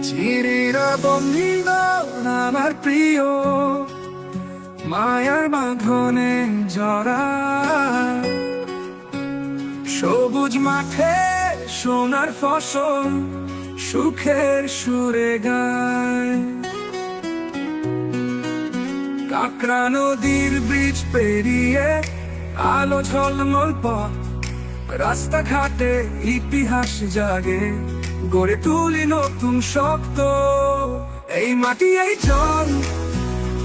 চিরির বন্ধন আমার প্রিয়, মায়ার বাঁধনে জড়া। সবুজ মাঠে সোনার ফসল, সুখের সুরে গায়। কাকড়া নদীর ব্রিজ পেরিয়ে আলো ঝলমল পথ, রাস্তাঘাটে ইতিহাস জাগে, গড়ে তুলি নতুন শব্দ। এই মাটি এই জল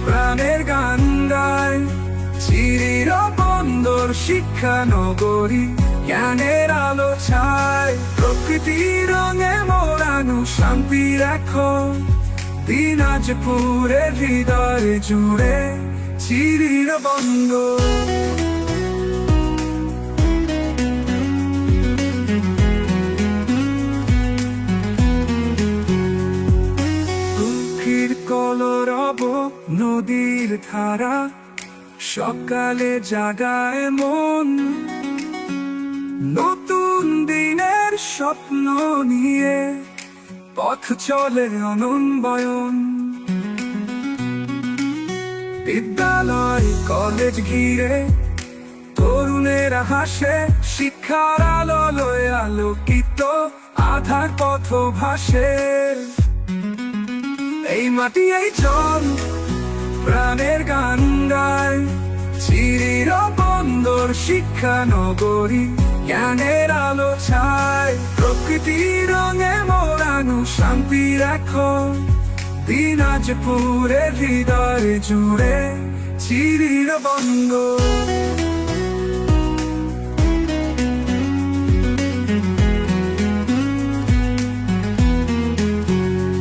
প্রাণের গান গায়, চিরির বন্দর শিক্ষা নগরী, জ্ঞানের আলো ছায়। প্রকৃতির রঙে মোড়ানো শান্তির এখন, দিনাজপুরের হৃদয় জুড়ে চিরির বন্দর। কলরব নদীর ধারা, সকালে জাগায় মন, নতুন দিনের স্বপ্ন নিয়ে পথ চলে অনন্বয়ন। বিদ্যালয় কলেজ ঘিরে তরুণেরা হাসে, শিক্ষার আলোয় আলোকিত আধার পথ ভাসে। এই মাটি এই জল প্রাণের গান গায়, চিরির বন্দর শিক্ষা নগরী, জ্ঞানের আলো ছায়। প্রকৃতির রঙে মোড়ানো শান্তির এখন, দিনাজপুরের হৃদয় জুড়ে চিরির বন্দর।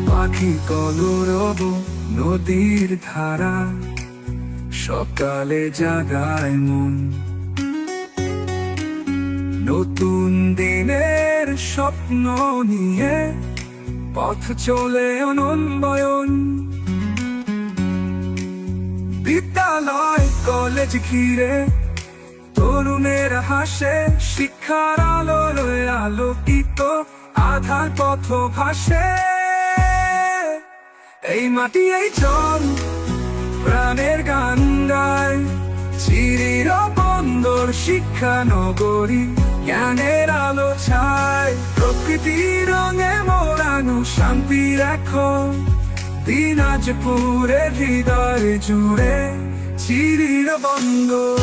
পাখি কলরব নদীর ধারা, সকালে জাগায় মন, নতুন দিনের স্বপ্ন নিয়ে পথ চলে অনন্বয়ন। বিদ্যালয় কলেজ ঘিরে তরুণের হাসে, শিক্ষার আলোয় আলোকিত আধার পথ ভাসে। এই মাটি এই জল প্রাণের গান গায়, চিরির বন্দর শিক্ষা নগরী, জ্ঞানের আলো ছায়। প্রকৃতির রঙে মোড়ানো শান্তির এখন, দিনাজপুরের হৃদয় জুড়ে চিরির বন্দর।